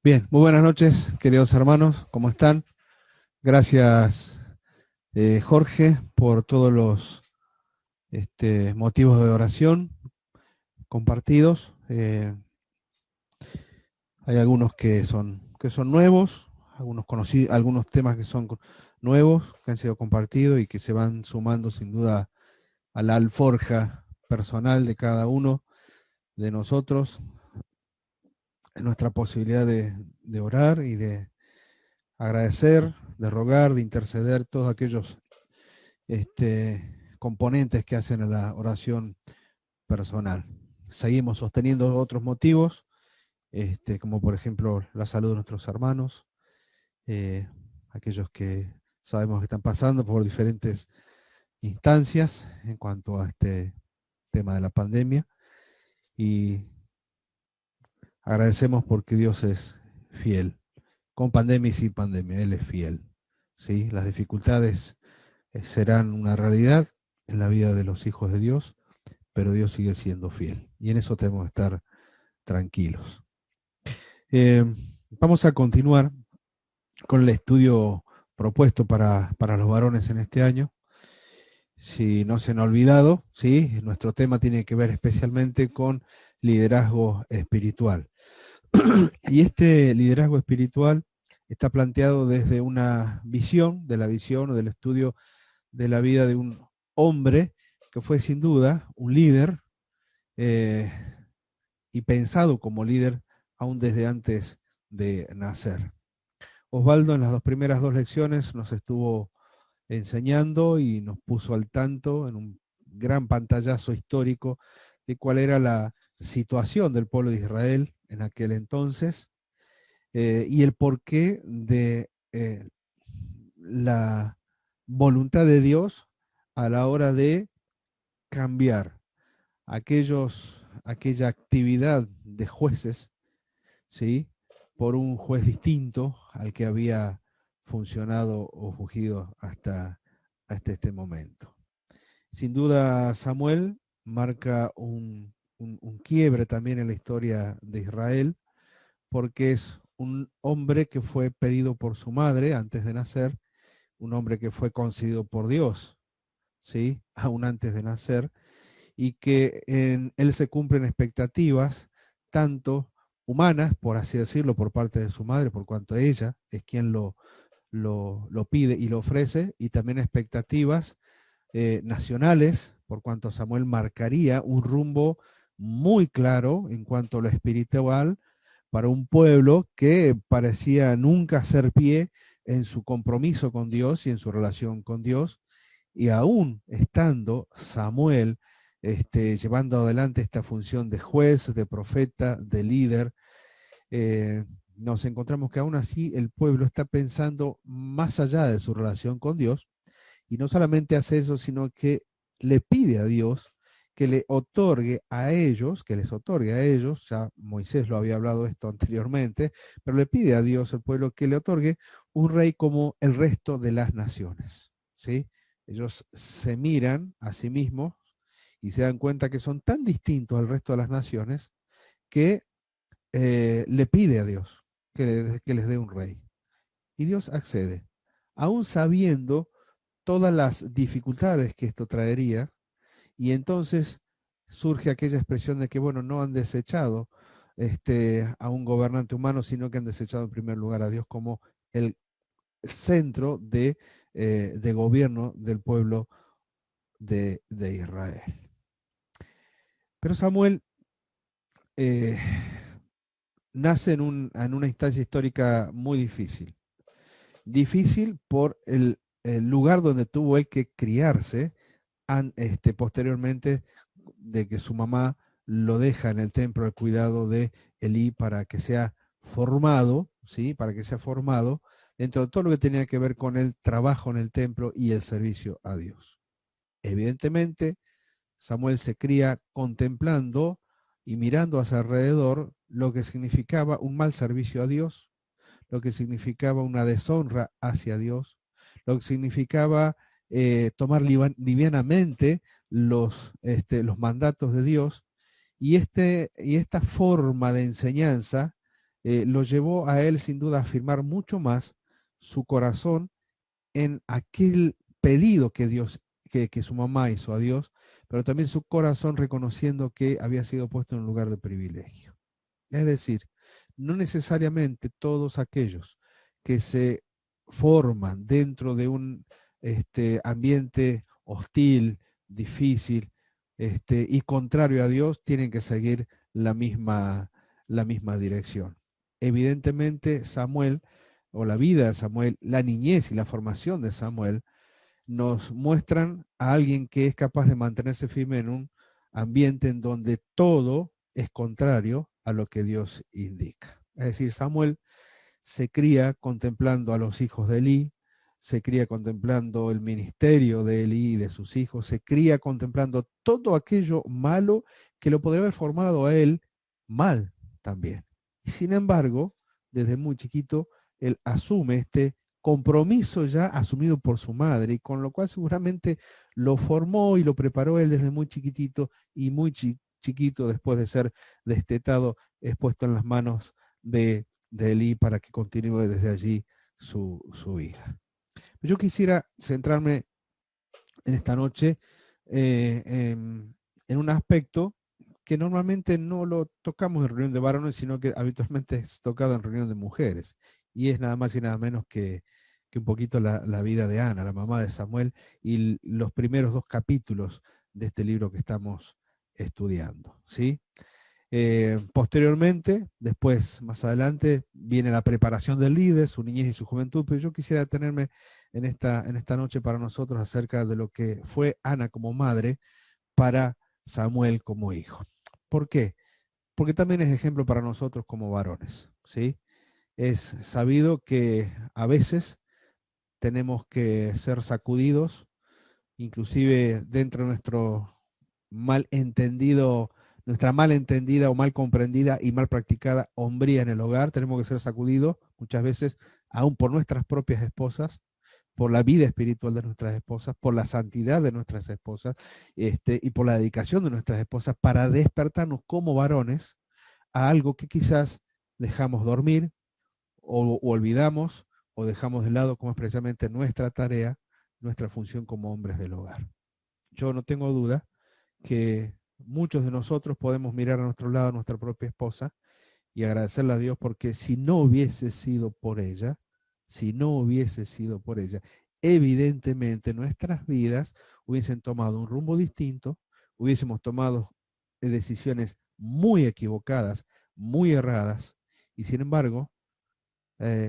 Bien, muy buenas noches, queridos hermanos, ¿cómo están? Gracias, Jorge, por todos los motivos de oración compartidos. Hay algunos que son nuevos, algunos temas que son nuevos, que han sido compartidos y que se van sumando sin duda a la alforja personal de cada uno de nosotros, en nuestra posibilidad de orar y de agradecer, de rogar, de interceder, todos aquellos componentes que hacen a la oración personal. Seguimos sosteniendo otros motivos, como por ejemplo la salud de nuestros hermanos, aquellos que sabemos que están pasando por diferentes instancias en cuanto a este tema de la pandemia, y agradecemos porque Dios es fiel, con pandemia y sin pandemia, Él es fiel. ¿Sí? Las dificultades serán una realidad en la vida de los hijos de Dios, pero Dios sigue siendo fiel. Y en eso tenemos que estar tranquilos. Eh, Vamos a continuar con el estudio propuesto para los varones en este año. Si no se han olvidado, ¿sí? Nuestro tema tiene que ver especialmente con liderazgo espiritual. Y este liderazgo espiritual está planteado desde una visión, de la visión o del estudio de la vida de un hombre que fue sin duda un líder, eh, y pensado como líder aún desde antes de nacer. Osvaldo en las primeras dos lecciones nos estuvo enseñando y nos puso al tanto en un gran pantallazo histórico de cuál era la situación del pueblo de Israel en aquel entonces, y el porqué de la voluntad de Dios a la hora de cambiar aquella actividad de jueces, ¿sí? Por un juez distinto al que había funcionado o fungido hasta este momento. Sin duda, Samuel marca un quiebre también en la historia de Israel, porque es un hombre que fue pedido por su madre antes de nacer, un hombre que fue concedido por Dios, ¿sí? Aún antes de nacer, y que en él se cumplen expectativas tanto humanas, por así decirlo, por parte de su madre, por cuanto ella es quien lo pide y lo ofrece, y también expectativas nacionales, por cuanto Samuel marcaría un rumbo muy claro en cuanto a lo espiritual para un pueblo que parecía nunca hacer pie en su compromiso con Dios y en su relación con Dios, y aún estando Samuel llevando adelante esta función de juez, de profeta, de líder, nos encontramos que aún así el pueblo está pensando más allá de su relación con Dios, y no solamente hace eso, sino que le pide a Dios que le otorgue a ellos, que les otorgue a ellos, ya Moisés lo había hablado esto anteriormente, pero le pide a Dios al pueblo que le otorgue un rey como el resto de las naciones, ¿sí? Ellos se miran a sí mismos y se dan cuenta que son tan distintos al resto de las naciones que le pide a Dios que les dé un rey. Y Dios accede, aún sabiendo todas las dificultades que esto traería, y entonces surge aquella expresión de que, bueno, no han desechado a un gobernante humano, sino que han desechado en primer lugar a Dios como el centro de gobierno del pueblo de Israel. Pero Samuel eh, nace en una instancia histórica muy difícil. Difícil por el lugar donde tuvo él que criarse, posteriormente de que su mamá lo deja en el templo al cuidado de Elí para que sea formado, ¿sí? Para que sea formado dentro de todo lo que tenía que ver con el trabajo en el templo y el servicio a Dios. Evidentemente, Samuel se cría contemplando y mirando hacia alrededor lo que significaba un mal servicio a Dios, lo que significaba una deshonra hacia Dios, lo que significaba tomar livianamente los mandatos de Dios, y esta forma de enseñanza lo llevó a él sin duda a afirmar mucho más su corazón en aquel pedido que que su mamá hizo a Dios, pero también su corazón reconociendo que había sido puesto en un lugar de privilegio. Es decir, no necesariamente todos aquellos que se forman dentro de un ambiente hostil, difícil y contrario a Dios tienen que seguir la misma dirección. Evidentemente, Samuel, o la vida de Samuel, la niñez y la formación de Samuel, nos muestran a alguien que es capaz de mantenerse firme en un ambiente en donde todo es contrario a lo que Dios indica. Es decir, Samuel se cría contemplando a los hijos de Elí, se cría contemplando el ministerio de Elí y de sus hijos, se cría contemplando todo aquello malo que lo podría haber formado a él mal también. Y sin embargo, desde muy chiquito, él asume este compromiso ya asumido por su madre, y con lo cual seguramente lo formó y lo preparó él desde muy chiquitito, y muy chiquito, después de ser destetado, es puesto en las manos de Elí para que continúe desde allí su vida. Yo quisiera centrarme en esta noche en un aspecto que normalmente no lo tocamos en reunión de varones, sino que habitualmente es tocado en reunión de mujeres, y es nada más y nada menos que un poquito la vida de Ana, la mamá de Samuel, y los primeros 2 capítulos de este libro que estamos estudiando, ¿sí? Posteriormente, después, más adelante, viene la preparación del líder, su niñez y su juventud, pero yo quisiera detenerme en esta noche para nosotros acerca de lo que fue Ana como madre para Samuel como hijo. ¿Por qué? Porque también es ejemplo para nosotros como varones, ¿sí? Es sabido que a veces tenemos que ser sacudidos, inclusive dentro de nuestro malentendido, nuestra mal entendida o mal comprendida y mal practicada hombría en el hogar, tenemos que ser sacudidos muchas veces, aún por nuestras propias esposas, por la vida espiritual de nuestras esposas, por la santidad de nuestras esposas, y por la dedicación de nuestras esposas, para despertarnos como varones a algo que quizás dejamos dormir o olvidamos o dejamos de lado, como es precisamente nuestra tarea, nuestra función como hombres del hogar. Yo no tengo duda que muchos de nosotros podemos mirar a nuestro lado a nuestra propia esposa y agradecerle a Dios, porque si no hubiese sido por ella, si no hubiese sido por ella, evidentemente nuestras vidas hubiesen tomado un rumbo distinto, hubiésemos tomado decisiones muy equivocadas, muy erradas, y sin embargo,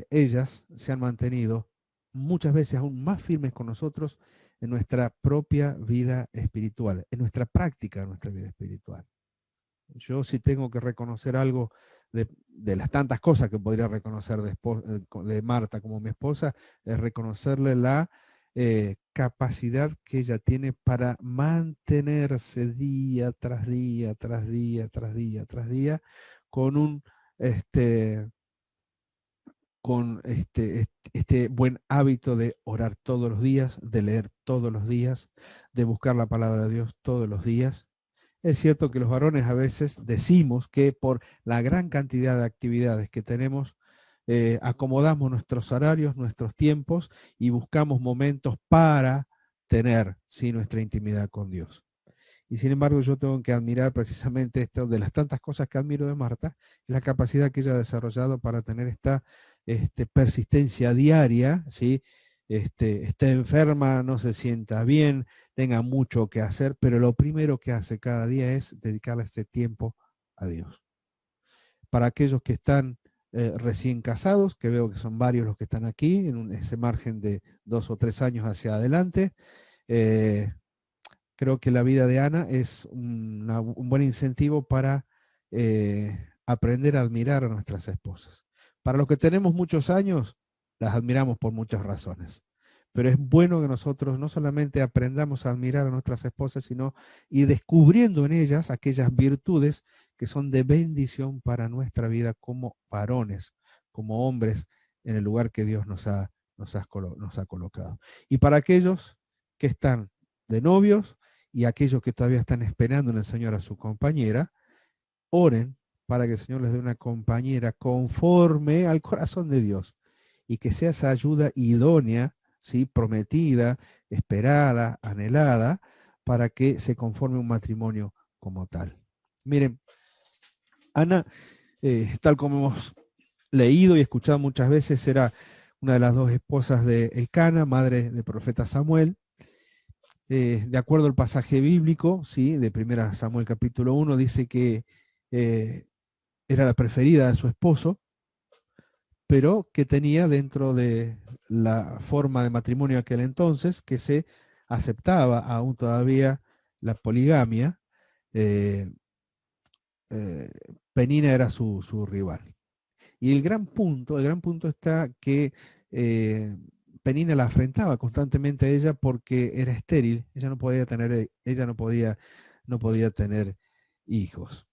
ellas se han mantenido muchas veces aún más firmes con nosotros en nuestra propia vida espiritual, en nuestra práctica de nuestra vida espiritual. Yo sí tengo que reconocer algo de las tantas cosas que podría reconocer de Marta como mi esposa, es reconocerle la capacidad que ella tiene para mantenerse día tras día, tras día, tras día, tras día, con un este buen hábito de orar todos los días, de leer todos los días, de buscar la palabra de Dios todos los días. Es cierto que los varones a veces decimos que por la gran cantidad de actividades que tenemos, acomodamos nuestros horarios, nuestros tiempos, y buscamos momentos para tener, sí, nuestra intimidad con Dios. Y sin embargo, yo tengo que admirar precisamente esto, de las tantas cosas que admiro de Marta, la capacidad que ella ha desarrollado para tener esta persistencia diaria, ¿sí? Esté enferma, no se sienta bien, tenga mucho que hacer, pero lo primero que hace cada día es dedicarle este tiempo a Dios. Para aquellos que están recién casados, que veo que son varios los que están aquí, en ese margen de 2 o 3 años hacia adelante, creo que la vida de Ana es un buen incentivo para aprender a admirar a nuestras esposas. Para los que tenemos muchos años, las admiramos por muchas razones. Pero es bueno que nosotros no solamente aprendamos a admirar a nuestras esposas, sino ir descubriendo en ellas aquellas virtudes que son de bendición para nuestra vida como varones, como hombres, en el lugar que Dios nos ha colocado. Y para aquellos que están de novios y aquellos que todavía están esperando en el Señor a su compañera, oren para que el Señor les dé una compañera conforme al corazón de Dios y que sea esa ayuda idónea, ¿sí? Prometida, esperada, anhelada, para que se conforme un matrimonio como tal. Miren, Ana, tal como hemos leído y escuchado muchas veces, era una de las dos esposas de Elcana, madre del profeta Samuel. De acuerdo al pasaje bíblico, ¿sí? De 1 Samuel capítulo 1, dice que era la preferida de su esposo, pero que tenía dentro de la forma de matrimonio aquel entonces, que se aceptaba aún todavía la poligamia. eh, eh, Penina era su rival. Y el gran punto está que Penina la afrentaba constantemente a ella porque era estéril, ella no podía tener hijos.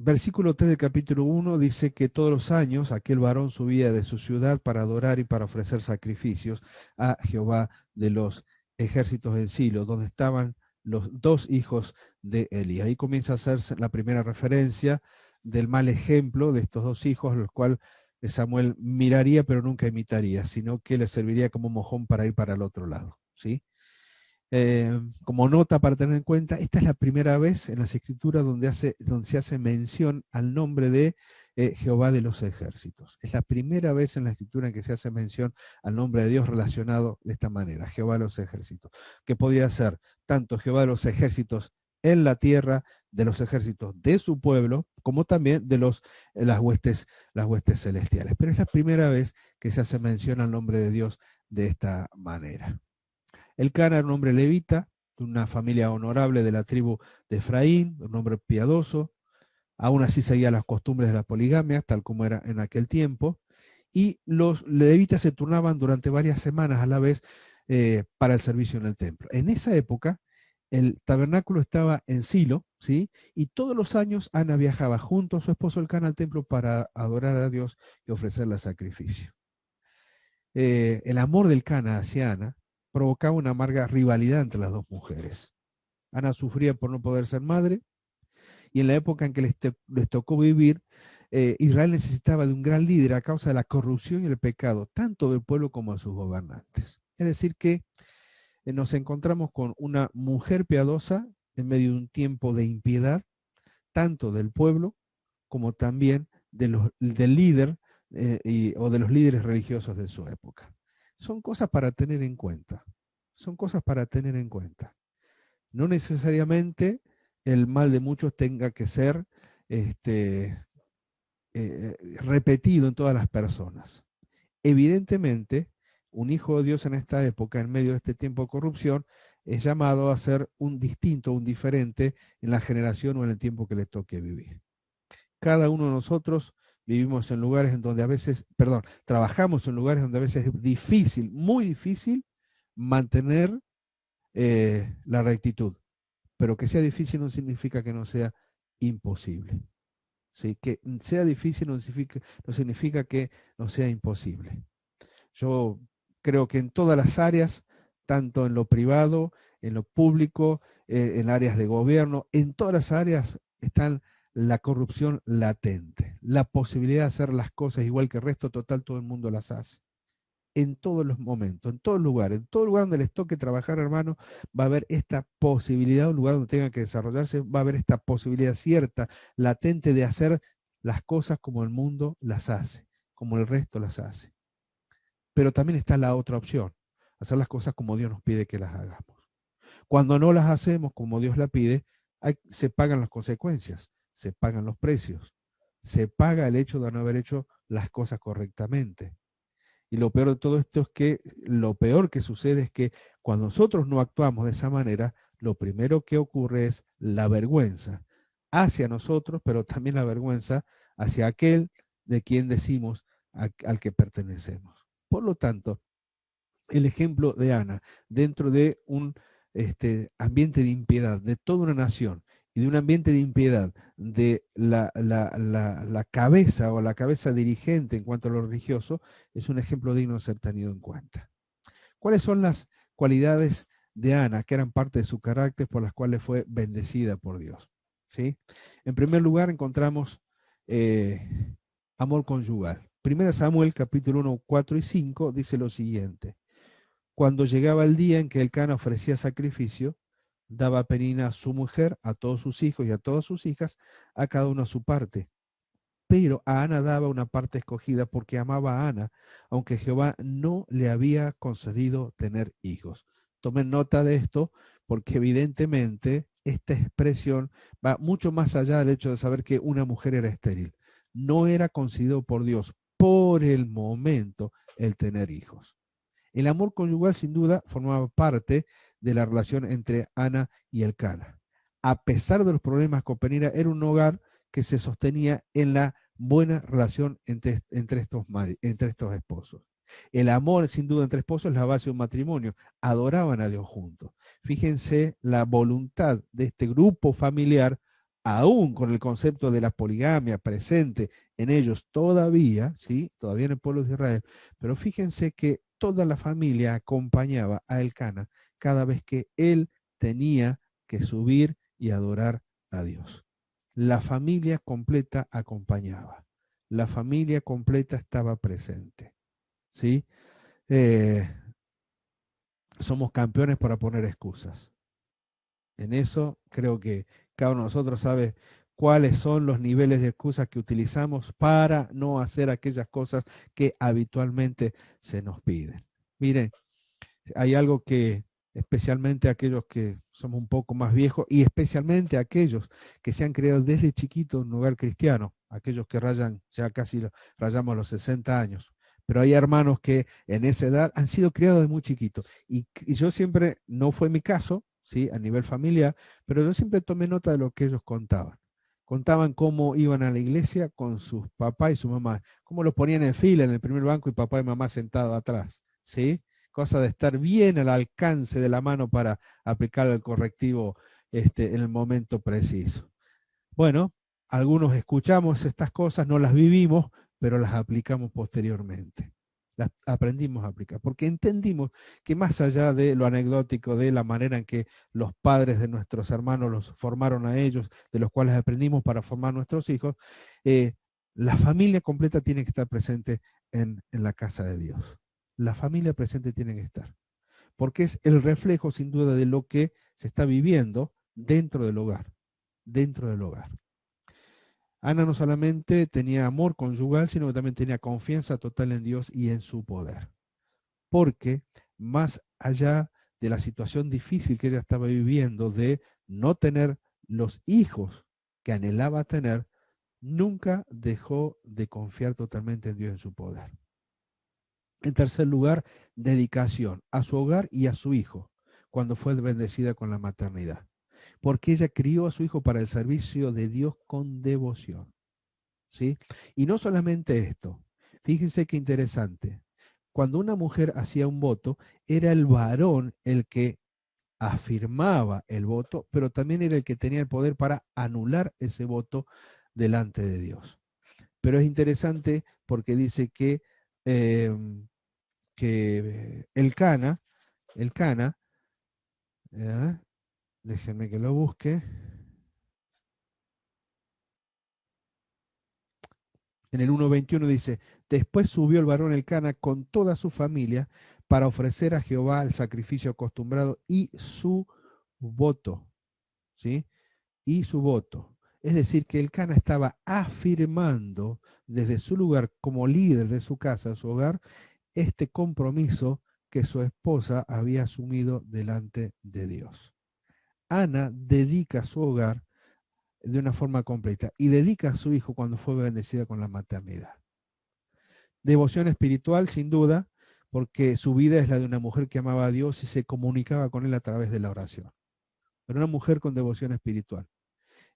Versículo 3 del capítulo 1 dice que todos los años aquel varón subía de su ciudad para adorar y para ofrecer sacrificios a Jehová de los ejércitos en Silo, donde estaban los dos hijos de Eli. Ahí comienza a hacerse la primera referencia del mal ejemplo de estos dos hijos, los cuales Samuel miraría pero nunca imitaría, sino que le serviría como mojón para ir para el otro lado, ¿sí? Como nota para tener en cuenta, esta es la primera vez en las escrituras donde se hace mención al nombre de Jehová de los ejércitos. Es la primera vez en la escritura en que se hace mención al nombre de Dios relacionado de esta manera, Jehová de los ejércitos, que podía ser tanto Jehová de los ejércitos en la tierra, de los ejércitos de su pueblo, como también de las huestes celestiales. Pero es la primera vez que se hace mención al nombre de Dios de esta manera. Elcana era un hombre levita, de una familia honorable de la tribu de Efraín, un hombre piadoso, aún así seguía las costumbres de la poligamia, tal como era en aquel tiempo, y los levitas se turnaban durante varias semanas a la vez para el servicio en el templo. En esa época, el tabernáculo estaba en Silo, ¿sí? Y todos los años Ana viajaba junto a su esposo Elcana al templo para adorar a Dios y ofrecerle sacrificio. El amor del Elcana hacia Ana provocaba una amarga rivalidad entre las dos mujeres. Ana sufría por no poder ser madre, y en la época en que les tocó vivir, Israel necesitaba de un gran líder a causa de la corrupción y el pecado, tanto del pueblo como de sus gobernantes. Es decir, que nos encontramos con una mujer piadosa en medio de un tiempo de impiedad, tanto del pueblo como también del líder o de los líderes religiosos de su época. Son cosas para tener en cuenta. Son cosas para tener en cuenta. No necesariamente el mal de muchos tenga que ser repetido en todas las personas. Evidentemente, un hijo de Dios en esta época, en medio de este tiempo de corrupción, es llamado a ser un distinto, un diferente en la generación o en el tiempo que le toque vivir. Cada uno de nosotros vivimos en lugares en donde a veces, trabajamos en lugares donde a veces es difícil, muy difícil, mantener la rectitud. Pero que sea difícil no significa que no sea imposible. ¿Sí? Que sea difícil no significa que no sea imposible. Yo creo que en todas las áreas, tanto en lo privado, en lo público, en áreas de gobierno, en todas las áreas están la corrupción latente, la posibilidad de hacer las cosas igual que el resto, total, todo el mundo las hace. En todos los momentos, en todo lugar donde les toque trabajar, hermano, va a haber esta posibilidad, un lugar donde tengan que desarrollarse, va a haber esta posibilidad cierta, latente de hacer las cosas como el mundo las hace, como el resto las hace. Pero también está la otra opción, hacer las cosas como Dios nos pide que las hagamos. Cuando no las hacemos como Dios la pide, se pagan las consecuencias, se pagan los precios, se paga el hecho de no haber hecho las cosas correctamente. Y lo peor de todo esto es que lo peor que sucede es que cuando nosotros no actuamos de esa manera, lo primero que ocurre es la vergüenza hacia nosotros, pero también la vergüenza hacia aquel de quien decimos al que pertenecemos. Por lo tanto, el ejemplo de Ana dentro de un ambiente de impiedad de toda una nación y de un ambiente de impiedad de la cabeza o la cabeza dirigente en cuanto a lo religioso, es un ejemplo digno de ser tenido en cuenta. ¿Cuáles son las cualidades de Ana, que eran parte de su carácter, por las cuales fue bendecida por Dios. ¿Sí? En primer lugar encontramos amor conyugal. 1 Samuel capítulo 1, 4 y 5 dice lo siguiente: cuando llegaba el día en que Elcana ofrecía sacrificio, daba a Penina a su mujer, a todos sus hijos y a todas sus hijas, a cada uno a su parte. Pero a Ana daba una parte escogida porque amaba a Ana, aunque Jehová no le había concedido tener hijos. Tomen nota de esto porque evidentemente esta expresión va mucho más allá del hecho de saber que una mujer era estéril. No era concedido por Dios por el momento el tener hijos. El amor conyugal sin duda formaba parte de la relación entre Ana y Elcana. A pesar de los problemas con Penina, era un hogar que se sostenía en la buena relación entre estos esposos. El amor, sin duda, entre esposos es la base de un matrimonio. Adoraban a Dios juntos. Fíjense la voluntad de este grupo familiar, aún con el concepto de la poligamia presente en ellos todavía, ¿sí? Todavía en el pueblo de Israel, pero fíjense que toda la familia acompañaba a Elcana cada vez que él tenía que subir y adorar a Dios. La familia completa acompañaba. La familia completa estaba presente. ¿Sí? Somos campeones para poner excusas. En eso creo que cada uno de nosotros sabe cuáles son los niveles de excusas que utilizamos para no hacer aquellas cosas que habitualmente se nos piden. Miren, hay algo que especialmente aquellos que somos un poco más viejos y especialmente aquellos que se han creado desde chiquitos en un hogar cristiano, aquellos que rayan, ya casi rayamos los 60 años, pero hay hermanos que en esa edad han sido criados de muy chiquitos y yo siempre, no fue mi caso, ¿sí? A nivel familiar, pero yo siempre tomé nota de lo que ellos contaban. Contaban cómo iban a la iglesia con sus papás y su mamá, cómo los ponían en fila en el primer banco y papá y mamá sentados atrás, ¿sí? Cosa de estar bien al alcance de la mano para aplicar el correctivo en el momento preciso. Bueno, algunos escuchamos estas cosas, no las vivimos, pero las aplicamos posteriormente. Las aprendimos a aplicar, porque entendimos que más allá de lo anecdótico, de la manera en que los padres de nuestros hermanos los formaron a ellos, de los cuales aprendimos para formar nuestros hijos, la familia completa tiene que estar presente en la casa de Dios. La familia presente tiene que estar, porque es el reflejo sin duda de lo que se está viviendo dentro del hogar, dentro del hogar. Ana no solamente tenía amor conyugal, sino que también tenía confianza total en Dios y en su poder. Porque más allá de la situación difícil que ella estaba viviendo de no tener los hijos que anhelaba tener, nunca dejó de confiar totalmente en Dios y en su poder. En tercer lugar, dedicación a su hogar y a su hijo, cuando fue bendecida con la maternidad. Porque ella crió a su hijo para el servicio de Dios con devoción. ¿Sí? Y no solamente esto, fíjense qué interesante. Cuando una mujer hacía un voto, era el varón el que afirmaba el voto, pero también era el que tenía el poder para anular ese voto delante de Dios. Pero es interesante porque dice que Elcana, déjenme que lo busque, en el 1.21 dice, después subió el varón Elcana con toda su familia para ofrecer a Jehová el sacrificio acostumbrado y su voto, ¿sí? Y su voto. Es decir, que Elcana estaba afirmando desde su lugar como líder de su casa, su hogar, este compromiso que su esposa había asumido delante de Dios. Ana dedica su hogar de una forma completa y dedica a su hijo cuando fue bendecida con la maternidad. Devoción espiritual, sin duda, porque su vida es la de una mujer que amaba a Dios y se comunicaba con él a través de la oración. Era una mujer con devoción espiritual.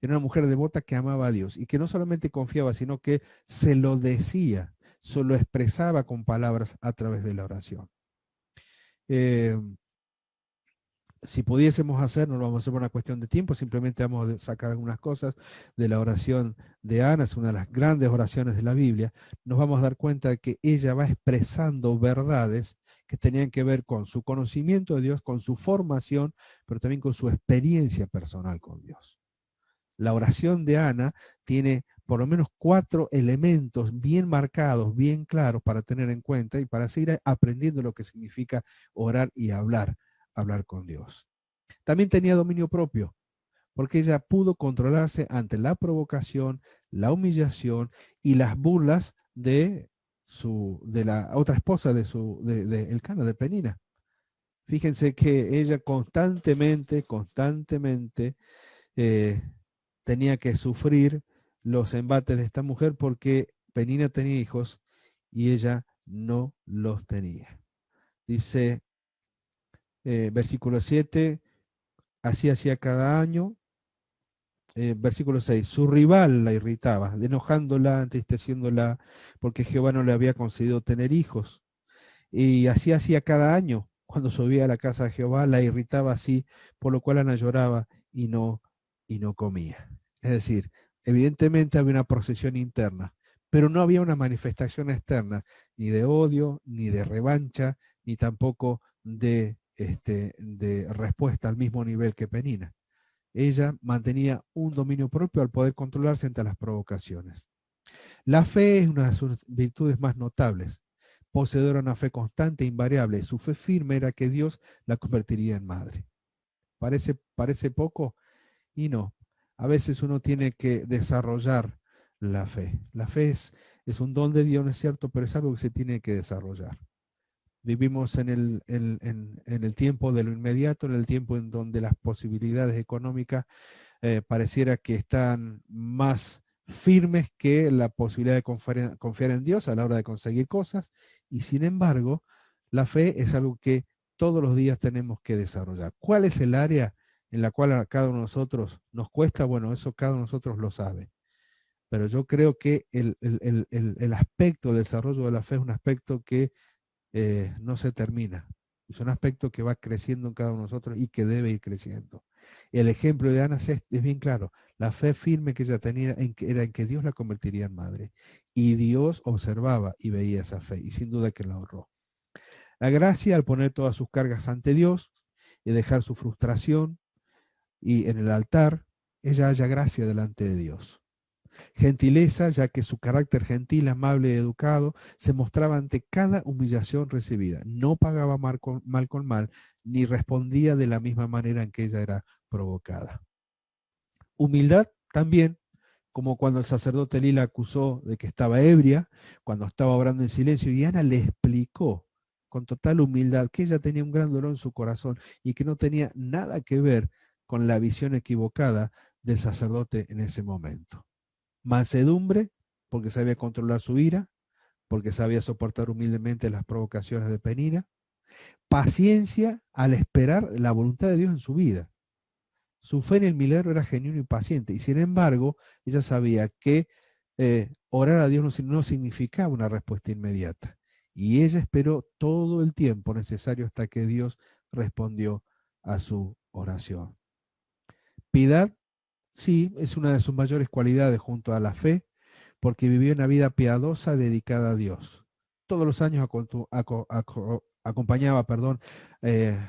Era una mujer devota que amaba a Dios y que no solamente confiaba, sino que se lo decía, se lo expresaba con palabras a través de la oración. Si pudiésemos hacer, no lo vamos a hacer por una cuestión de tiempo, simplemente vamos a sacar algunas cosas de la oración de Ana, es una de las grandes oraciones de la Biblia, nos vamos a dar cuenta de que ella va expresando verdades que tenían que ver con su conocimiento de Dios, con su formación, pero también con su experiencia personal con Dios. La oración de Ana tiene por lo menos 4 elementos bien marcados, bien claros para tener en cuenta y para seguir aprendiendo lo que significa orar y hablar con Dios. También tenía dominio propio, porque ella pudo controlarse ante la provocación, la humillación y las burlas de la otra esposa de Elcana, de Penina. Fíjense que ella constantemente eh, tenía que sufrir los embates de esta mujer porque Penina tenía hijos y ella no los tenía. Dice, versículo 7, así hacía cada año. Versículo 6, su rival la irritaba, enojándola, entristeciéndola, porque Jehová no le había concedido tener hijos. Y así hacía cada año, cuando subía a la casa de Jehová, la irritaba así, por lo cual Ana lloraba y no comía. Es decir, evidentemente había una procesión interna, pero no había una manifestación externa, ni de odio, ni de revancha, ni tampoco de respuesta al mismo nivel que Penina. Ella mantenía un dominio propio al poder controlarse ante las provocaciones. La fe es una de sus virtudes más notables. Poseedora de una fe constante e invariable, su fe firme era que Dios la convertiría en madre. Parece poco y no. A veces uno tiene que desarrollar la fe. La fe es un don de Dios, ¿no es cierto? Pero es algo que se tiene que desarrollar. Vivimos en el tiempo de lo inmediato, en el tiempo en donde las posibilidades económicas pareciera que están más firmes que la posibilidad de confiar en Dios a la hora de conseguir cosas, y sin embargo, la fe es algo que todos los días tenemos que desarrollar. ¿Cuál es el área en la cual a cada uno de nosotros nos cuesta? Bueno, eso cada uno de nosotros lo sabe. Pero yo creo que el aspecto del desarrollo de la fe es un aspecto que no se termina. Es un aspecto que va creciendo en cada uno de nosotros y que debe ir creciendo. El ejemplo de Ana es bien claro. La fe firme que ella tenía era en que Dios la convertiría en madre. Y Dios observaba y veía esa fe, y sin duda que la honró. La gracia, al poner todas sus cargas ante Dios y dejar su frustración y en el altar, ella halla gracia delante de Dios. Gentileza, ya que su carácter gentil, amable y educado se mostraba ante cada humillación recibida. No pagaba mal con mal, ni respondía de la misma manera en que ella era provocada. Humildad también, como cuando el sacerdote Elí la acusó de que estaba ebria, cuando estaba orando en silencio, y Ana le explicó con total humildad que ella tenía un gran dolor en su corazón y que no tenía nada que ver con la visión equivocada del sacerdote en ese momento. Mansedumbre, porque sabía controlar su ira, porque sabía soportar humildemente las provocaciones de Penina. Paciencia al esperar la voluntad de Dios en su vida. Su fe en el milagro era genuino y paciente, y sin embargo, ella sabía que orar a Dios no significaba una respuesta inmediata. Y ella esperó todo el tiempo necesario hasta que Dios respondió a su oración. Piedad, sí, es una de sus mayores cualidades junto a la fe, porque vivió una vida piadosa dedicada a Dios. Todos los años acompañaba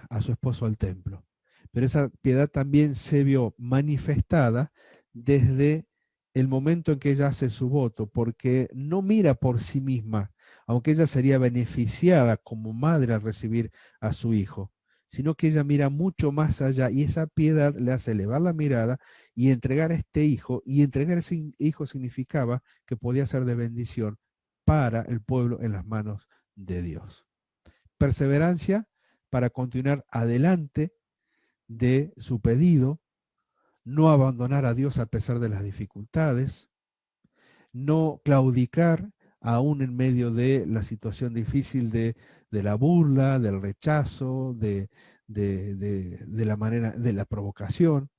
a su esposo al templo. Pero esa piedad también se vio manifestada desde el momento en que ella hace su voto, porque no mira por sí misma, aunque ella sería beneficiada como madre al recibir a su hijo, sino que ella mira mucho más allá, y esa piedad le hace elevar la mirada y entregar a este hijo, y entregar ese hijo significaba que podía ser de bendición para el pueblo en las manos de Dios. Perseverancia para continuar adelante de su pedido, no abandonar a Dios a pesar de las dificultades, no claudicar aún en medio de la situación difícil de la burla, del rechazo, de la manera, de la provocación.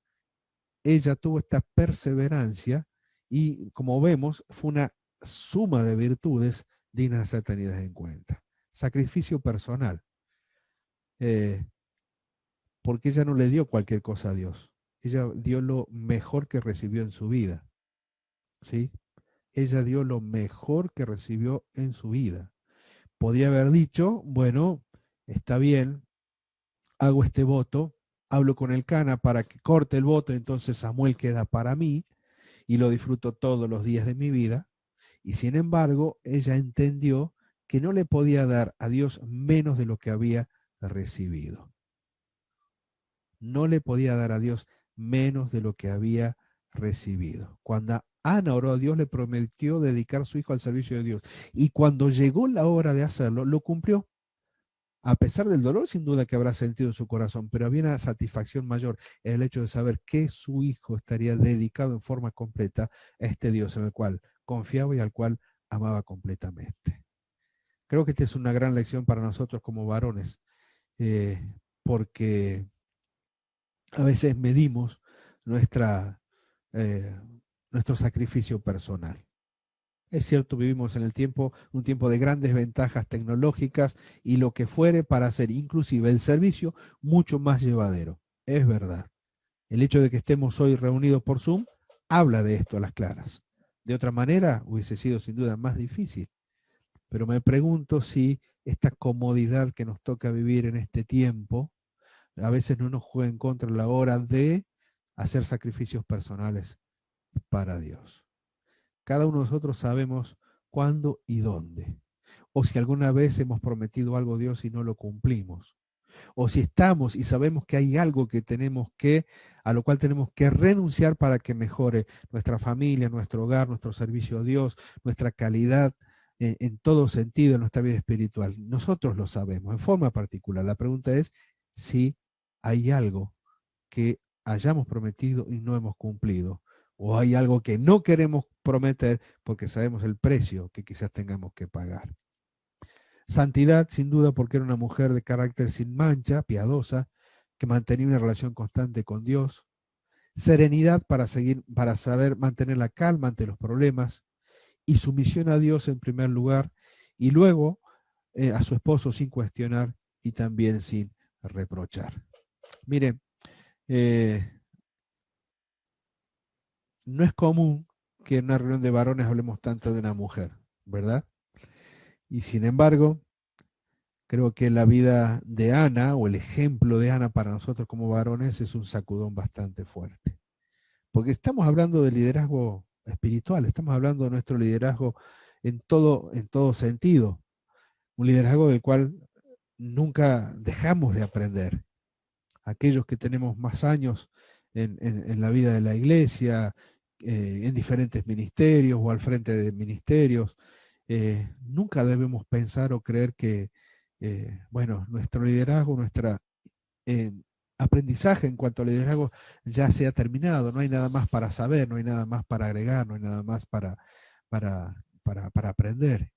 Ella tuvo esta perseverancia y, como vemos, fue una suma de virtudes dignas de ser tenidas en cuenta. Sacrificio personal, porque ella no le dio cualquier cosa a Dios. Ella dio lo mejor que recibió en su vida, ¿sí? Ella dio lo mejor que recibió en su vida. Podía haber dicho, bueno, está bien, hago este voto, hablo con el Cana para que corte el voto, entonces Samuel queda para mí y lo disfruto todos los días de mi vida. Y sin embargo, ella entendió que no le podía dar a Dios menos de lo que había recibido. No le podía dar a Dios menos de lo que había recibido. Cuando Ana oró a Dios, le prometió dedicar su hijo al servicio de Dios. Y cuando llegó la hora de hacerlo, lo cumplió. A pesar del dolor, sin duda que habrá sentido en su corazón, pero había una satisfacción mayor en el hecho de saber que su hijo estaría dedicado en forma completa a este Dios en el cual confiaba y al cual amaba completamente. Creo que esta es una gran lección para nosotros como varones, porque a veces medimos nuestra, eh, nuestro sacrificio personal. Es cierto, vivimos en un tiempo de grandes ventajas tecnológicas y lo que fuere para hacer inclusive el servicio mucho más llevadero. Es verdad. El hecho de que estemos hoy reunidos por Zoom habla de esto a las claras. De otra manera, hubiese sido sin duda más difícil. Pero me pregunto si esta comodidad que nos toca vivir en este tiempo a veces no nos juega en contra a la hora de hacer sacrificios personales para Dios. Cada uno de nosotros sabemos cuándo y dónde. O si alguna vez hemos prometido algo a Dios y no lo cumplimos. O si estamos y sabemos que hay algo que a lo cual tenemos que renunciar para que mejore nuestra familia, nuestro hogar, nuestro servicio a Dios, nuestra calidad en todo sentido en nuestra vida espiritual. Nosotros lo sabemos en forma particular. La pregunta es si hay algo que hayamos prometido y no hemos cumplido. O hay algo que no queremos prometer porque sabemos el precio que quizás tengamos que pagar. Santidad, sin duda, porque era una mujer de carácter sin mancha, piadosa, que mantenía una relación constante con Dios. Serenidad para saber mantener la calma ante los problemas. Y sumisión a Dios en primer lugar. Y luego a su esposo sin cuestionar y también sin reprochar. Miren, no es común que en una reunión de varones hablemos tanto de una mujer, ¿verdad? Y sin embargo, creo que la vida de Ana, o el ejemplo de Ana para nosotros como varones, es un sacudón bastante fuerte. Porque estamos hablando de liderazgo espiritual, estamos hablando de nuestro liderazgo en todo sentido. Un liderazgo del cual nunca dejamos de aprender. Aquellos que tenemos más años en la vida de la iglesia, en diferentes ministerios o al frente de ministerios, nunca debemos pensar o creer que, bueno, nuestro liderazgo, nuestra eh, aprendizaje en cuanto al liderazgo ya se ha terminado, no hay nada más para saber, no hay nada más para agregar, no hay nada más para aprender.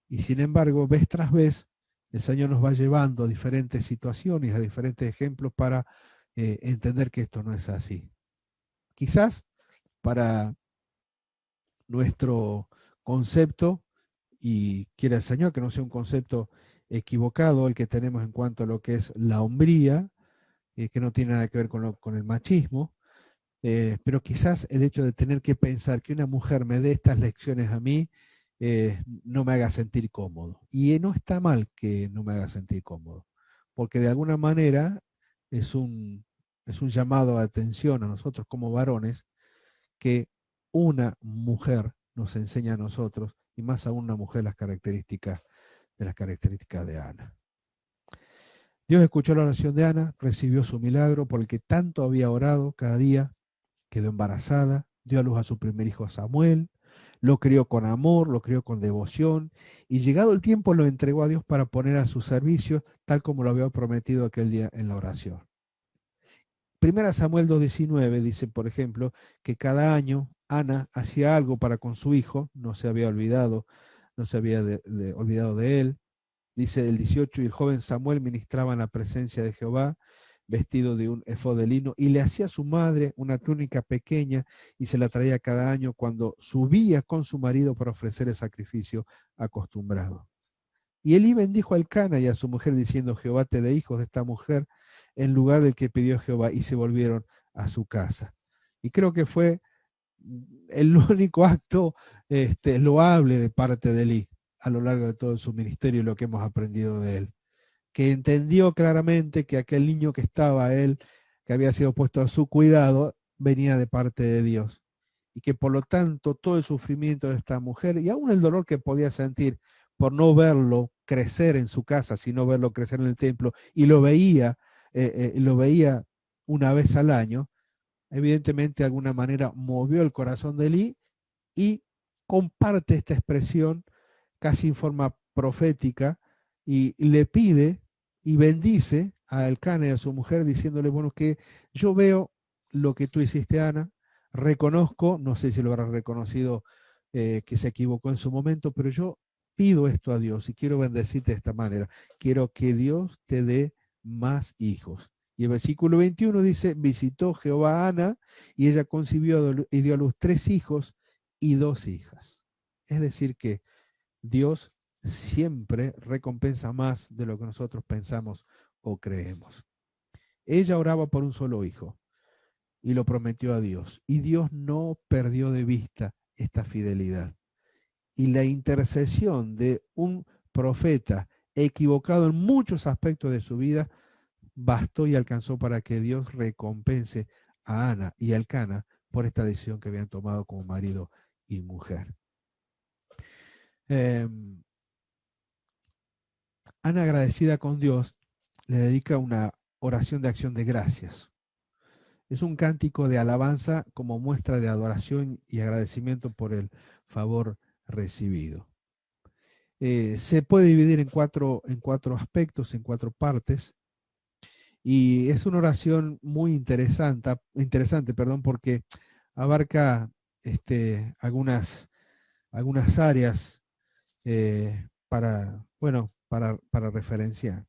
Y sin embargo, vez tras vez, el Señor nos va llevando a diferentes situaciones, a diferentes ejemplos para entender que esto no es así. Quizás para nuestro concepto, y quiera el Señor que no sea un concepto equivocado el que tenemos en cuanto a lo que es la hombría, que no tiene nada que ver con el machismo, pero quizás el hecho de tener que pensar que una mujer me dé estas lecciones a mí no me haga sentir cómodo. Y no está mal que no me haga sentir cómodo, porque de alguna manera es es un llamado a atención a nosotros como varones que una mujer nos enseña a nosotros, y más aún una mujer, las características de Ana. Dios escuchó la oración de Ana, recibió su milagro por el que tanto había orado cada día, quedó embarazada, dio a luz a su primer hijo Samuel, lo crió con amor, lo crió con devoción, y llegado el tiempo lo entregó a Dios para poner a su servicio, tal como lo había prometido aquel día en la oración. Primera Samuel 2:19 dice, por ejemplo, que cada año Ana hacía algo para con su hijo, no se había olvidado, no se había olvidado de él. Dice el 18, y el joven Samuel ministraba en la presencia de Jehová, vestido de un efod de lino, y le hacía a su madre una túnica pequeña y se la traía cada año cuando subía con su marido para ofrecer el sacrificio acostumbrado. Y Elí bendijo a Elcana y a su mujer diciendo, Jehová te dé hijos de esta mujer en lugar del que pidió Jehová, y se volvieron a su casa. Y creo que fue el único acto loable de parte de Elí a lo largo de todo su ministerio y lo que hemos aprendido de él. que entendió claramente que aquel niño que estaba él, que había sido puesto a su cuidado, venía de parte de Dios. Y que por lo tanto todo el sufrimiento de esta mujer y aún el dolor que podía sentir por no verlo crecer en su casa, sino verlo crecer en el templo, y lo veía una vez al año, evidentemente de alguna manera movió el corazón de Elí y comparte esta expresión casi en forma profética y le pide y bendice a Elcana y a su mujer diciéndole, bueno, que yo veo lo que tú hiciste, Ana, reconozco, no sé si lo habrás reconocido, que se equivocó en su momento, pero yo pido esto a Dios y quiero bendecirte de esta manera. Quiero que Dios te dé más hijos. Y el versículo 21 dice, visitó Jehová a Ana y ella concibió y dio a luz 3 hijos y 2 hijas. Es decir que Dios siempre recompensa más de lo que nosotros pensamos o creemos. Ella oraba por un solo hijo y lo prometió a Dios. Y Dios no perdió de vista esta fidelidad. Y la intercesión de un profeta equivocado en muchos aspectos de su vida bastó y alcanzó para que Dios recompense a Ana y a Elcana por esta decisión que habían tomado como marido y mujer. Ana, agradecida con Dios, le dedica una oración de acción de gracias. Es un cántico de alabanza como muestra de adoración y agradecimiento por el favor recibido. Se puede dividir en cuatro aspectos, en 4 partes, y es una oración muy interesante, porque abarca algunas áreas para referenciar.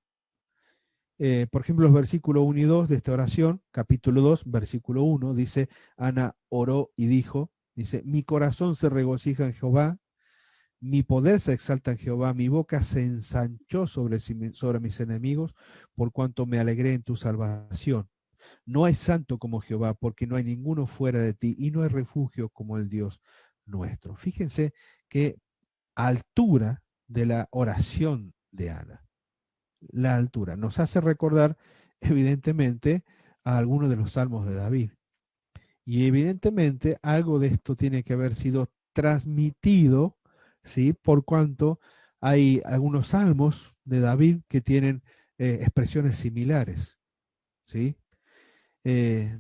Por ejemplo, los versículos 1 y 2 de esta oración, capítulo 2, versículo 1, dice, Ana oró y dijo, dice, mi corazón se regocija en Jehová, mi poder se exalta en Jehová, mi boca se ensanchó sobre mis enemigos, por cuanto me alegré en tu salvación. No hay santo como Jehová, porque no hay ninguno fuera de ti, y no hay refugio como el Dios nuestro. Fíjense qué altura de la oración de Ana. La altura nos hace recordar, evidentemente, a algunos de los salmos de David. Y evidentemente algo de esto tiene que haber sido transmitido, ¿sí? Por cuanto hay algunos salmos de David que tienen expresiones similares, ¿sí?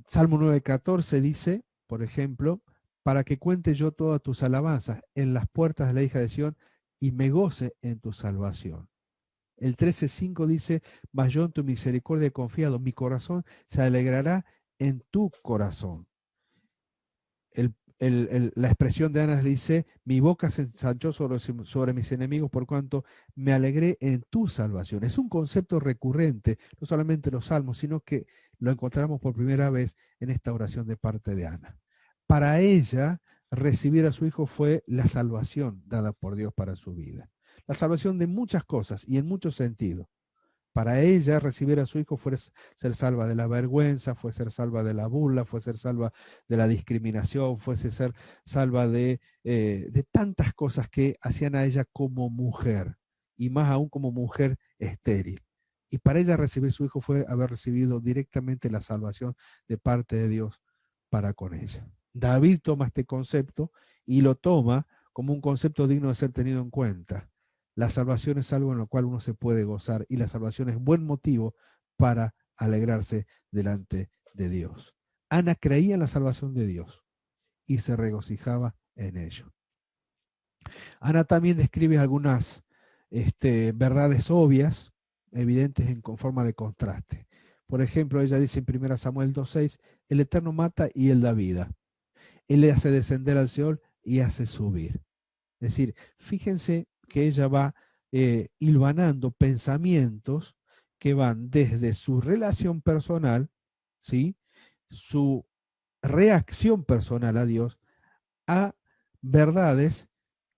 Salmo 9:14 dice, por ejemplo, para que cuente yo todas tus alabanzas en las puertas de la hija de Sión y me goce en tu salvación. El 13:5 dice, mas yo en tu misericordia he confiado, mi corazón se alegrará en tu corazón. La expresión de Ana dice, mi boca se ensanchó sobre mis enemigos por cuanto me alegré en tu salvación. Es un concepto recurrente, no solamente en los salmos, sino que lo encontramos por primera vez en esta oración de parte de Ana. Para ella, recibir a su hijo fue la salvación dada por Dios para su vida. La salvación de muchas cosas y en muchos sentidos. Para ella, recibir a su hijo fue ser salva de la vergüenza, fue ser salva de la burla, fue ser salva de la discriminación, fue ser salva de tantas cosas que hacían a ella como mujer, y más aún como mujer estéril. Y para ella recibir su hijo fue haber recibido directamente la salvación de parte de Dios para con ella. David toma este concepto y lo toma como un concepto digno de ser tenido en cuenta. La salvación es algo en lo cual uno se puede gozar y la salvación es buen motivo para alegrarse delante de Dios. Ana creía en la salvación de Dios y se regocijaba en ello. Ana también describe algunas verdades obvias, evidentes con forma de contraste. Por ejemplo, ella dice en 1 Samuel 2:6, el Eterno mata y él da vida. Él le hace descender al Seol y hace subir. Es decir, fíjense que ella va hilvanando pensamientos que van desde su relación personal, ¿sí? Su reacción personal a Dios, a verdades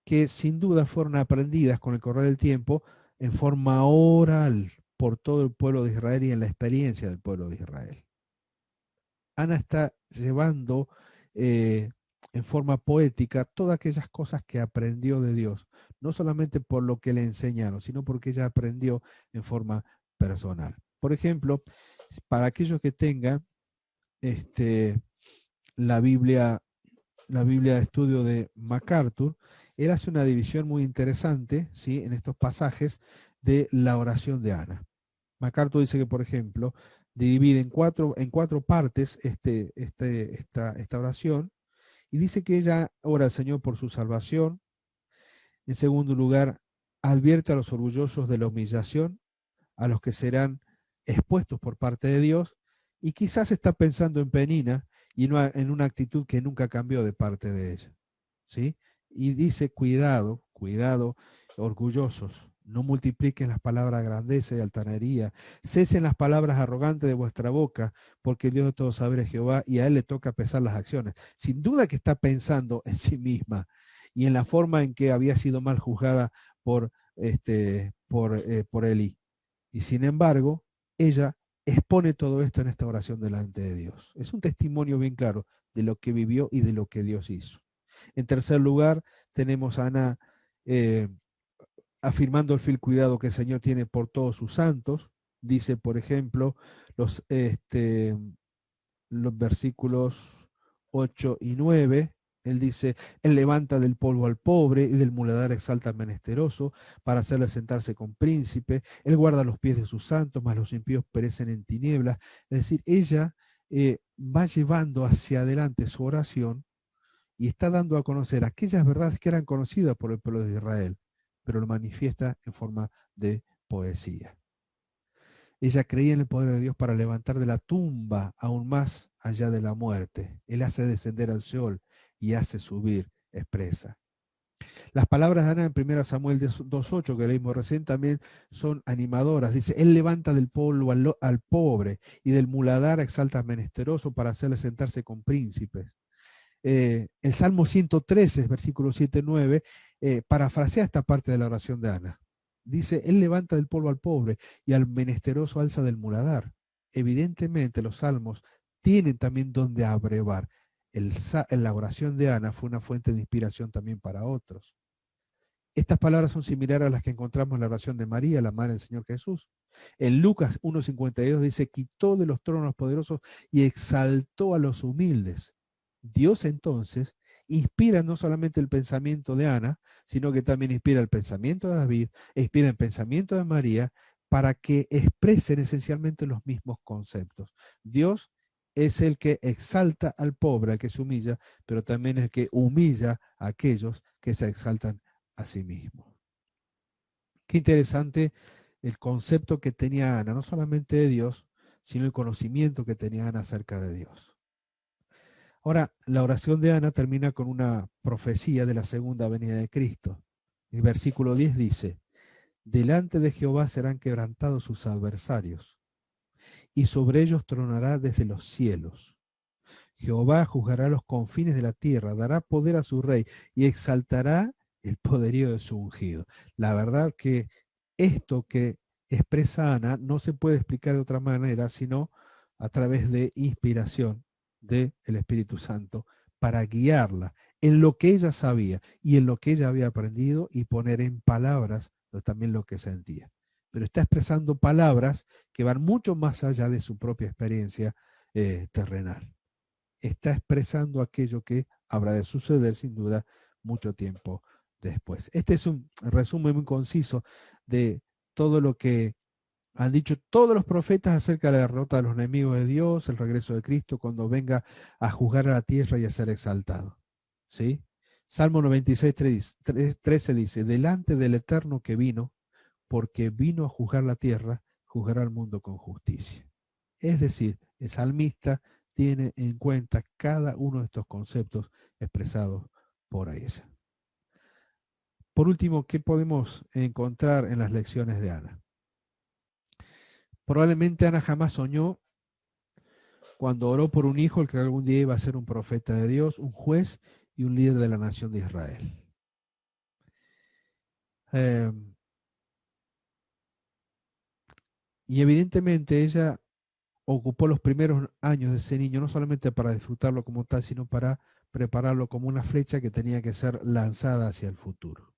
que sin duda fueron aprendidas con el correr del tiempo en forma oral por todo el pueblo de Israel y en la experiencia del pueblo de Israel. Ana está llevando en forma poética todas aquellas cosas que aprendió de Dios, no solamente por lo que le enseñaron, sino porque ella aprendió en forma personal. Por ejemplo, para aquellos que tengan la Biblia de estudio de MacArthur, él hace una división muy interesante, ¿sí?, en estos pasajes de la oración de Ana. MacArthur dice que, por ejemplo, divide en cuatro partes esta oración, y dice que ella ora al Señor por su salvación. En segundo lugar, advierte a los orgullosos de la humillación, a los que serán expuestos por parte de Dios, y quizás está pensando en Penina y en una actitud que nunca cambió de parte de ella, ¿sí? Y dice, cuidado, cuidado, orgullosos, no multipliquen las palabras de grandeza y altanería, cesen las palabras arrogantes de vuestra boca, porque Dios de todo saber es Jehová, y a Él le toca pesar las acciones. Sin duda que está pensando en sí misma y en la forma en que había sido mal juzgada por Elí. Y sin embargo, ella expone todo esto en esta oración delante de Dios. Es un testimonio bien claro de lo que vivió y de lo que Dios hizo. En tercer lugar, tenemos a Ana afirmando el fiel cuidado que el Señor tiene por todos sus santos. Dice, por ejemplo, los versículos 8 y 9, él dice, él levanta del polvo al pobre y del muladar exalta al menesteroso para hacerle sentarse con príncipe, él guarda los pies de sus santos, mas los impíos perecen en tinieblas. Es decir, ella va llevando hacia adelante su oración y está dando a conocer aquellas verdades que eran conocidas por el pueblo de Israel, pero lo manifiesta en forma de poesía. Ella creía en el poder de Dios para levantar de la tumba aún más allá de la muerte. Él hace descender al sol y hace subir, expresa. Las palabras de Ana en 1 Samuel 2.8 que leímos recién también son animadoras. Dice, Él levanta del polvo al pobre y del muladar exalta al menesteroso para hacerle sentarse con príncipes. El Salmo 113, versículo 7-9, parafrasea esta parte de la oración de Ana. Dice, Él levanta del polvo al pobre y al menesteroso alza del muladar. Evidentemente los salmos tienen también donde abrevar. La oración de Ana fue una fuente de inspiración también para otros. Estas palabras son similares a las que encontramos en la oración de María, la madre del Señor Jesús. En Lucas 1.52 dice, quitó de los tronos poderosos y exaltó a los humildes. Dios entonces inspira no solamente el pensamiento de Ana, sino que también inspira el pensamiento de David, inspira el pensamiento de María, para que expresen esencialmente los mismos conceptos. Dios es el que exalta al pobre, al que se humilla, pero también es el que humilla a aquellos que se exaltan a sí mismo. Qué interesante el concepto que tenía Ana, no solamente de Dios, sino el conocimiento que tenía Ana acerca de Dios. Ahora, la oración de Ana termina con una profecía de la segunda venida de Cristo. El versículo 10 dice, delante de Jehová serán quebrantados sus adversarios, y sobre ellos tronará desde los cielos. Jehová juzgará los confines de la tierra, dará poder a su rey y exaltará el poderío de su ungido. La verdad que esto que expresa Ana no se puede explicar de otra manera, sino a través de inspiración del Espíritu Santo para guiarla en lo que ella sabía y en lo que ella había aprendido y poner en palabras también lo que sentía. Pero está expresando palabras que van mucho más allá de su propia experiencia terrenal. Está expresando aquello que habrá de suceder sin duda mucho tiempo después. Este es un resumen muy conciso de todo lo que han dicho todos los profetas acerca de la derrota de los enemigos de Dios, el regreso de Cristo cuando venga a juzgar a la tierra y a ser exaltado. ¿Sí? Salmo 96, 13 dice, delante del Eterno que vino, porque vino a juzgar la tierra, juzgará al mundo con justicia. Es decir, el salmista tiene en cuenta cada uno de estos conceptos expresados por ella. Por último, ¿qué podemos encontrar en las lecciones de Ana? Probablemente Ana jamás soñó cuando oró por un hijo el que algún día iba a ser un profeta de Dios, un juez y un líder de la nación de Israel. Y evidentemente ella ocupó los primeros años de ese niño no solamente para disfrutarlo como tal, sino para prepararlo como una flecha que tenía que ser lanzada hacia el futuro.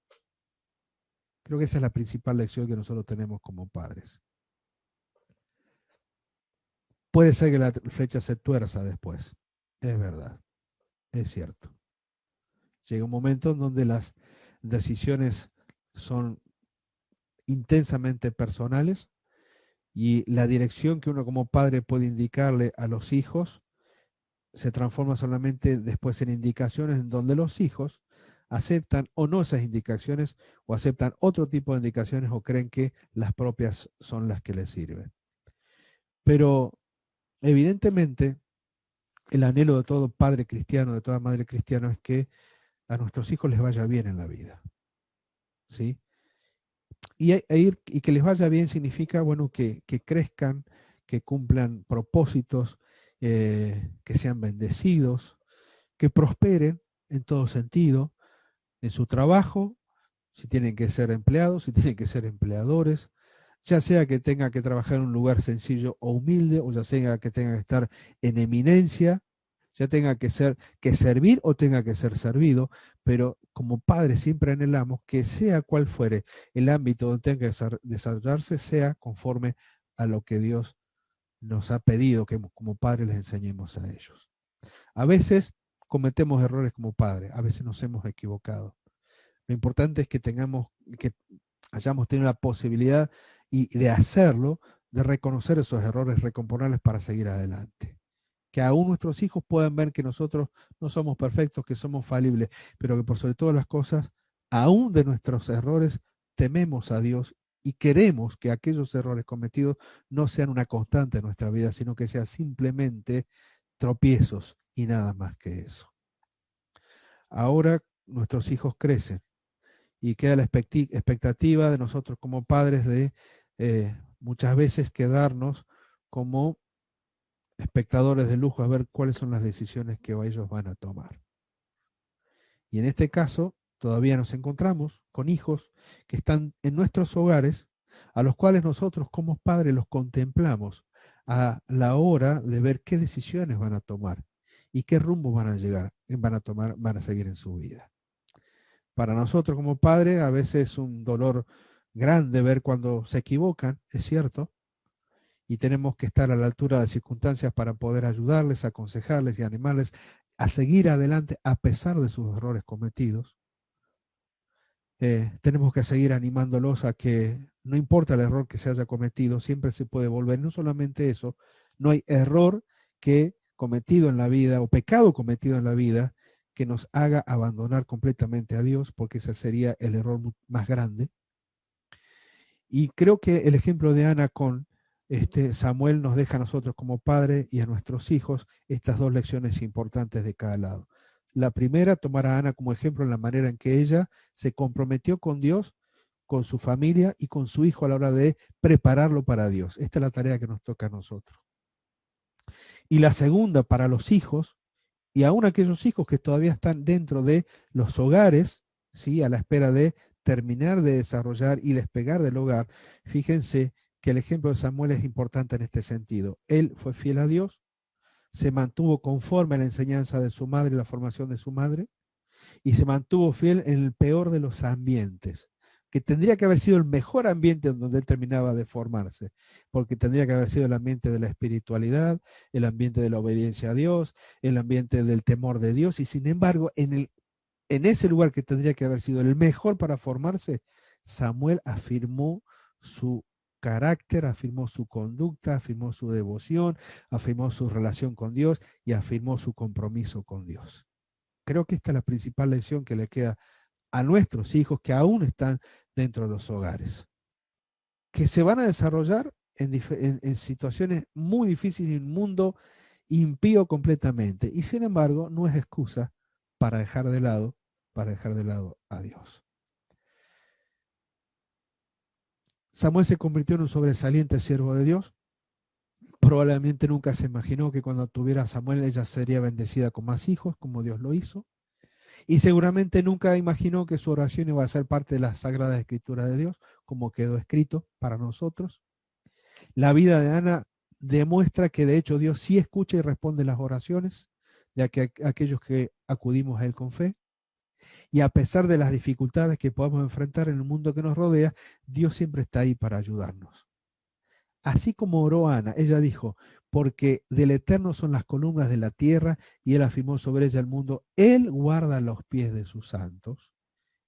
Creo que esa es la principal lección que nosotros tenemos como padres. puede ser que la flecha se tuerza después. Es verdad, es cierto. Llega un momento en donde las decisiones son intensamente personales y la dirección que uno como padre puede indicarle a los hijos se transforma solamente después en indicaciones en donde los hijos aceptan o no esas indicaciones o aceptan otro tipo de indicaciones o creen que las propias son las que les sirven. Pero evidentemente el anhelo de todo padre cristiano, de toda madre cristiana, es que a nuestros hijos les vaya bien en la vida. ¿Sí? Y que les vaya bien significa, bueno, que crezcan, que cumplan propósitos, que sean bendecidos, que prosperen en todo sentido, en su trabajo, si tienen que ser empleados, si tienen que ser empleadores, ya sea que tenga que trabajar en un lugar sencillo o humilde, o ya sea que tenga que estar en eminencia, ya tenga que servir o tenga que ser servido, pero como padres siempre anhelamos que sea cual fuere el ámbito donde tenga que desarrollarse, sea conforme a lo que Dios nos ha pedido que como padres les enseñemos a ellos. A veces cometemos errores como padres, a veces nos hemos equivocado. Lo importante es que hayamos tenido la posibilidad y de hacerlo, de reconocer esos errores, recomponerles para seguir adelante. Que aún nuestros hijos puedan ver que nosotros no somos perfectos, que somos falibles, pero que por sobre todas las cosas, aún de nuestros errores, tememos a Dios y queremos que aquellos errores cometidos no sean una constante en nuestra vida, sino que sean simplemente tropiezos y nada más que eso. Ahora nuestros hijos crecen y queda la expectativa de nosotros como padres de muchas veces quedarnos como espectadores de lujo a ver cuáles son las decisiones que ellos van a tomar. Y en este caso, todavía nos encontramos con hijos que están en nuestros hogares, a los cuales nosotros como padres los contemplamos a la hora de ver qué decisiones van a tomar y qué rumbo van a seguir en su vida. Para nosotros como padres a veces es un dolor grande ver cuando se equivocan, es cierto, y tenemos que estar a la altura de las circunstancias para poder ayudarles, aconsejarles y animarles a seguir adelante a pesar de sus errores cometidos. Tenemos que seguir animándolos a que no importa el error que se haya cometido, siempre se puede volver. No solamente eso, no hay error que cometido en la vida o pecado cometido en la vida que nos haga abandonar completamente a Dios, porque ese sería el error más grande. Y creo que el ejemplo de Ana con Samuel nos deja a nosotros como padres y a nuestros hijos estas dos lecciones importantes de cada lado. La primera, tomar a Ana como ejemplo en la manera en que ella se comprometió con Dios, con su familia y con su hijo a la hora de prepararlo para Dios. Esta es la tarea que nos toca a nosotros. Y la segunda, para los hijos, y aún aquellos hijos que todavía están dentro de los hogares, ¿sí? A la espera de terminar de desarrollar y despegar del hogar, fíjense que el ejemplo de Samuel es importante en este sentido. Él fue fiel a Dios, se mantuvo conforme a la enseñanza de su madre y la formación de su madre, y se mantuvo fiel en el peor de los ambientes, que tendría que haber sido el mejor ambiente en donde él terminaba de formarse, porque tendría que haber sido el ambiente de la espiritualidad, el ambiente de la obediencia a Dios, el ambiente del temor de Dios, y sin embargo, en ese lugar que tendría que haber sido el mejor para formarse, Samuel afirmó su carácter, afirmó su conducta, afirmó su devoción, afirmó su relación con Dios y afirmó su compromiso con Dios. Creo que esta es la principal lección que le queda a nuestros hijos que aún están dentro de los hogares, que se van a desarrollar en situaciones muy difíciles en un mundo impío completamente. Y sin embargo, no es excusa para dejar de lado a Dios. Samuel se convirtió en un sobresaliente siervo de Dios. Probablemente nunca se imaginó que cuando tuviera a Samuel ella sería bendecida con más hijos, como Dios lo hizo. Y seguramente nunca imaginó que su oración iba a ser parte de la Sagrada Escritura de Dios, como quedó escrito para nosotros. La vida de Ana demuestra que de hecho Dios sí escucha y responde las oraciones de aquellos que acudimos a Él con fe. Y a pesar de las dificultades que podamos enfrentar en el mundo que nos rodea, Dios siempre está ahí para ayudarnos. así como oró Ana, ella dijo, porque del Eterno son las columnas de la tierra y Él afirmó sobre ella el mundo, Él guarda los pies de sus santos.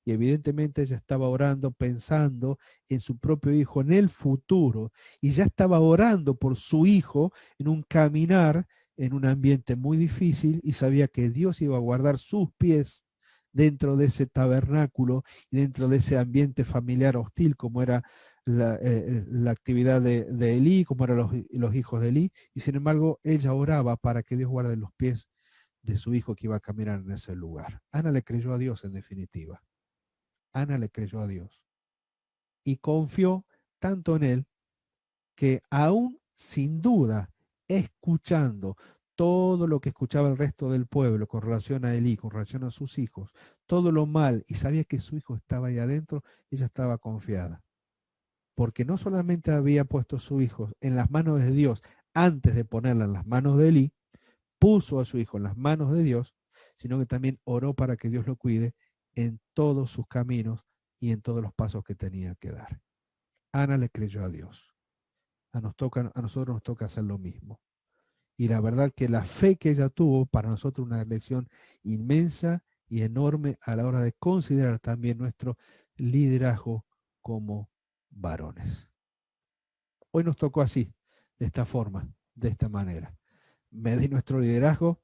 Y evidentemente ella estaba orando, pensando en su propio hijo, en el futuro, y ya estaba orando por su hijo en un caminar en un ambiente muy difícil y sabía que Dios iba a guardar sus pies dentro de ese tabernáculo y dentro de ese ambiente familiar hostil como era la actividad de Elí, como eran los hijos de Elí, y sin embargo ella oraba para que Dios guarde los pies de su hijo que iba a caminar en ese lugar. Ana le creyó a Dios en definitiva. Ana le creyó a Dios y confió tanto en él que aún sin duda, escuchando todo lo que escuchaba el resto del pueblo con relación a Elí, con relación a sus hijos, todo lo mal, y sabía que su hijo estaba ahí adentro, ella estaba confiada. Porque no solamente había puesto a su hijo en las manos de Dios antes de ponerla en las manos de Elí, puso a su hijo en las manos de Dios, sino que también oró para que Dios lo cuide en todos sus caminos y en todos los pasos que tenía que dar. Ana le creyó a Dios. A nosotros nos toca hacer lo mismo. Y la verdad que la fe que ella tuvo para nosotros una lección inmensa y enorme a la hora de considerar también nuestro liderazgo como varones. Hoy nos tocó así, de esta forma, de esta manera. Medir nuestro liderazgo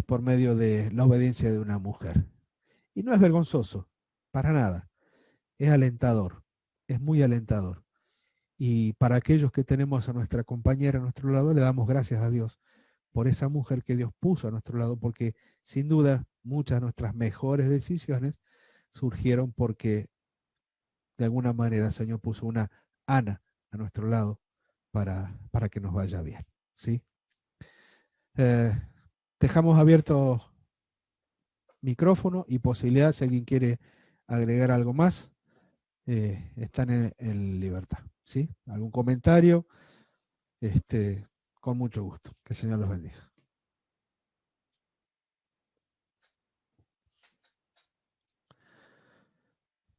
por medio de la obediencia de una mujer. Y no es vergonzoso, para nada. Es alentador, es muy alentador. Y para aquellos que tenemos a nuestra compañera a nuestro lado, le damos gracias a Dios por esa mujer que Dios puso a nuestro lado, porque sin duda muchas de nuestras mejores decisiones surgieron porque de alguna manera el Señor puso una Ana a nuestro lado para que nos vaya bien. ¿Sí? Eh, dejamos abierto micrófono y posibilidad, si alguien quiere agregar algo más, están en libertad. ¿Sí? ¿Algún comentario? Con mucho gusto. Que el Señor los bendiga.